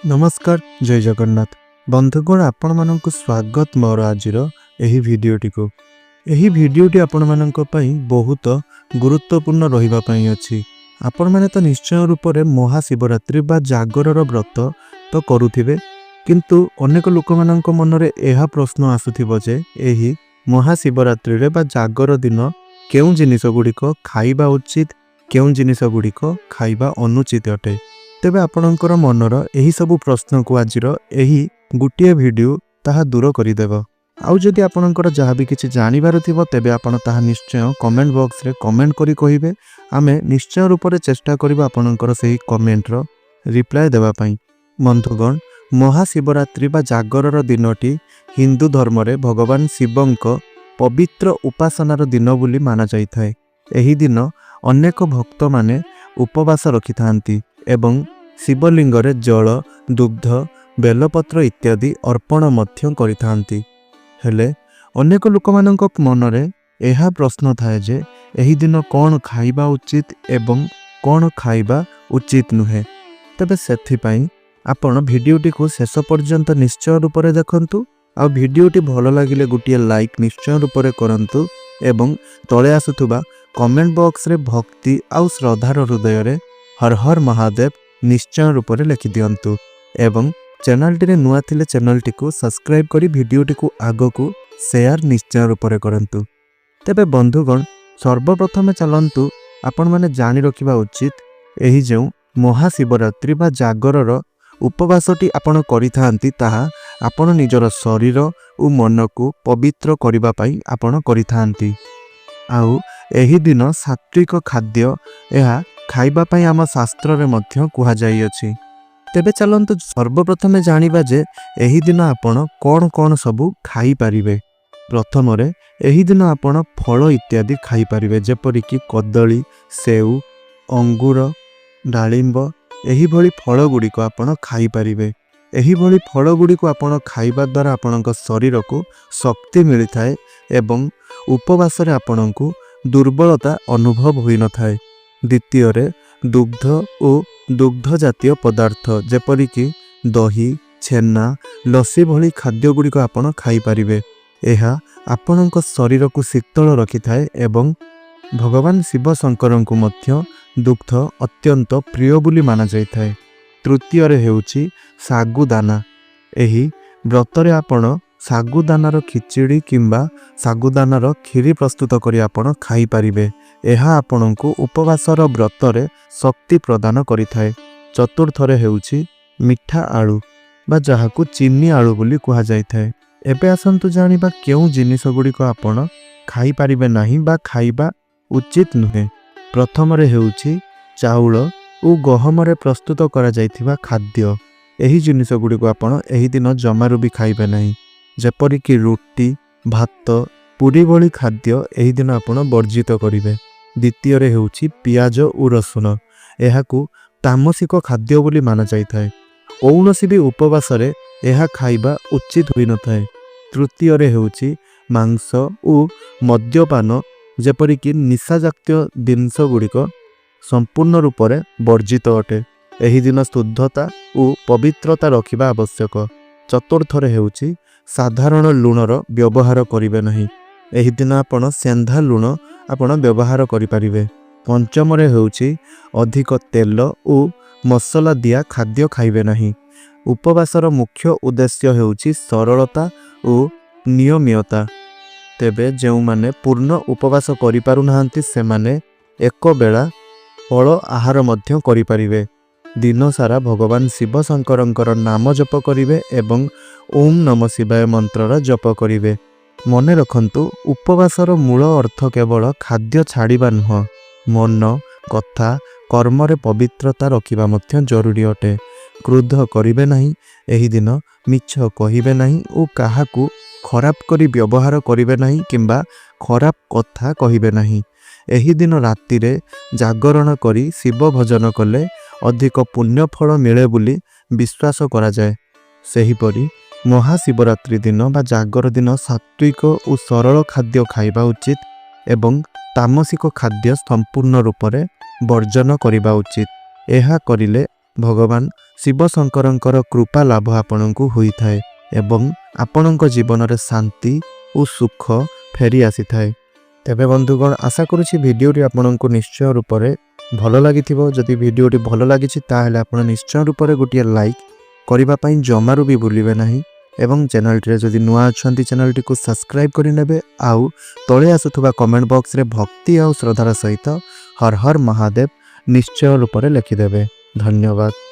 नमस्कार जय जगन्नाथ बंधुगण आपण मानक स्वागत मोर आजिर एही भिडियोटी को एही भिडियोटी आपण मानक पई बहुत गुरुत्वपूर्ण रहिबा पई अछि। आपण माने तो निश्चय रूप से महाशिवरात्रि बा जागरर व्रत तो करुथिबे, किंतु अनेक लोक मानक मनरे एहा प्रश्न आसुथिबो जे एही महाशिवरात्रि रे बा जागर दिन केउ जिनिस गुड़िक खाइबा उचित, केउ जिनिस गुड़िक खाइबा अनुचित अटे। तेबे आपणकर मनर एही सबु प्रश्न को आजिर एही गुटिए भिडियो ताहा दूर करिदेव। आउ जदि आपणकर जहा भी किछि जानिबार थिबो तेबे आपण ताहा निश्चय कमेंट बॉक्स रे कमेंट करी कहिबे। आमे निश्चय रूप से चेष्टा करिबा आपणकर सेही कमेंट रो रिप्लाई देबा पई। बंधुगण, महाशिवरात्रि बा जागरर दिनटी हिंदू धर्म रे भगवान शिवंक पवित्र उपासनार दिन बोली माना जाइथाय। एही दिन अनेक भक्त माने उपवास रखिथांती एवं शिवलिंग रे जल, दुग्ध, बेलपत्र इत्यादि अर्पण मध्य करिथांती। हेले अनेक लोक मानक मनरे एहा प्रश्न थाए जे एही दिन कौन खाइबा उचित एवं कौन खाइबा उचित नुहे। तबे सेथि पई आपण भिडियोटी को शेष पर्यंत निश्चय रूप से देखंतु। आ भिडियोटी भल लागिले गुटिए लाइक निश्चय रूप से करंतु एवं तळे आसुथुबा कमेंट बॉक्स रे भक्ति आउ श्रद्धार हृदय रे हर हर महादेव निश्चय रूप से लिखि दियंतु एवं चैनल टी नुआ थिले चैनल टी को सब्सक्राइब करी भिडियोटी को आगो को शेयर निश्चय रूप से करंतु। तेबे बंधुगण, सर्वप्रथमे चलंतु आपण माने जानि रखिबा उचित एही जे महाशिवरात्रि बा जागरर उपवासटी आपण करिथांती ताहा आपण निजर शरीर और मन को पवित्र करिबा पई आपण करिथांती। आउ एही दिन सात्विक खाद्य एहा खाइबा पई आम शास्त्र रे मध्य कुहा जाई अछि। तेबे चलंतु सर्वप्रथमे जानिबा जे एही दिन आपण कोन कोन सबु खाई परिबे। प्रथम रे एही दिन आपण फल इत्यादि खाई परिबे, जेपरि कि कदली, सेउ, अंगूर, डालिंब एही भली फल गुडी को आपण खाई परिबे। एही भली फल गुडी को आपण खाइबा द्वारा आपणक शरीर को शक्ति मिली थाए एवं उपवास रे आपणक दुर्बलता अनुभव होई न थाए। द्वितीय रे दुग्ध और दुग्ध जातीय पदार्थ जेपरि कि दही, छेना, लस्सी भली खाद्य गुडी को आपण खाई परिबे। एहा आपणक शरीर को शीतल रखि थाए एवं भगवान शिव शंकर को मध्य दुग्ध अत्यंत प्रिय बोली माना जाय थाए। तृतीय रे हेउची सागुदाना। एही व्रत रे आपण सागुदानार खिचड़ी किंबा सागुदानार खीरी प्रस्तुत करी आपण खाई परिबे। एहा आपणको उपवासर व्रत रे शक्ति प्रदान करिथाए। चतुर्थ रे हेउची मिठा आलू बा जहाकू चीनी आलू बोली कुहा जाइथाए। एबे आसंतु जानिबा केउ जिनिस गुडी को आपण खाई परिबे नाही बा खाइबा उचित नुहे। प्रथम रे हेउची चाउल और गहम रे प्रस्तुत करा जाइथिबा खाद्य। एही जिनिस गुडी को आपण एही दिन जमारू भी खाइबे नाही, जेपरि कि रोटी, भात, पूरी भली खाद्य एही दिन आपण वर्जित करिवे। द्वितीय रे हेउची पियाज और रसुन। एहाकू तामसिक खाद्य बोली माना जाइथाए। कौनसी भी उपवास रे एहा खाइबा उचित होई न थाए। तृतीय रे हेउची मांस और मद्यपान जेपरि कि निशा जातीय जिनिस गुड़िक संपूर्ण रूप से वर्जित अटे। एही दिन शुद्धता और पवित्रता रखिबा आवश्यक। चतुर्थ रे हेउची साधारण लुणर व्यवहार करिवे नहीं। एही दिन आपण सेंधा लुण आपण व्यवहार करि परिबे। पंचम रे हेउची अधिक तेल और मसला दिया खाद्य खाइबे नहीं। उपवासर मुख्य उद्देश्य हेउची सरलता और नियमितता। तेबे जेउ माने पूर्ण उपवास करि पारु नाहंती सेमाने एक बेला फल आहार मध्य करि परिबे। दिन सारा भगवान शिव शंकरंकर नाम जप करिवे एवं ओम नमः शिवाय मंत्रर जप करिवे। मने रखंतु उपवासर मूल अर्थ केवल खाद्य छाड़िबा नुह, मन, कथा, कर्म रे पवित्रता रखिबा मध्य जरूरी अटे। क्रोध करिवे नहीं, एही दिन मिछ कहिबे नहीं और काहाकू खराब करी व्यवहार करिवे नहीं किंबा खराब कथा कहिबे नहीं। एही दिन राति रे जागरण करी शिव भजन कले अधिक पुण्य फल मिले बोली विश्वास करा जाए। सेहीपरि महाशिवरात्रि दिन बा जागर दिन सात्विक और सरल खाद्य खाइबा उचित एवं तामसिक खाद्य संपूर्ण रूप से वर्जन करिबा उचित। एहा करिले ଭଗବାନ ଶିବ ଶଙ୍କରଙ୍କର କୃପା ଲାଭ ଆପଣଙ୍କୁ ହୋଇଥାଏ ଏବଂ ଆପଣଙ୍କ ଜୀବନରେ ଶାନ୍ତି ଓ ସୁଖ ଫେରି ଆସିଥାଏ। ତେବେ ବନ୍ଧୁଗଣ, ଆଶା କରୁଛି ଭିଡ଼ିଓଟି ଆପଣଙ୍କୁ ନିଶ୍ଚୟ ରୂପରେ ଭଲ ଲାଗିଥିବ। ଯଦି ଭିଡ଼ିଓଟି ଭଲ ଲାଗିଛି ତାହେଲେ ଆପଣ ନିଶ୍ଚୟ ରୂପରେ ଗୋଟିଏ ଲାଇକ୍ କରିବା ପାଇଁ ଜମାରୁ ବି ଭୁଲିବେ ନାହିଁ ଏବଂ ଚ୍ୟାନେଲଟିରେ ଯଦି ନୂଆ ଅଛନ୍ତି ଚ୍ୟାନେଲଟିକୁ ସବସ୍କ୍ରାଇବ୍ କରିନେବେ। ଆଉ ତଳେ ଆସୁଥିବା କମେଣ୍ଟ ବକ୍ସରେ ଭକ୍ତି ଆଉ ଶ୍ରଦ୍ଧାର ସହିତ ହର ହର ମହାଦେବ ନିଶ୍ଚୟ ରୂପରେ ଲେଖିଦେବେ। ଧନ୍ୟବାଦ।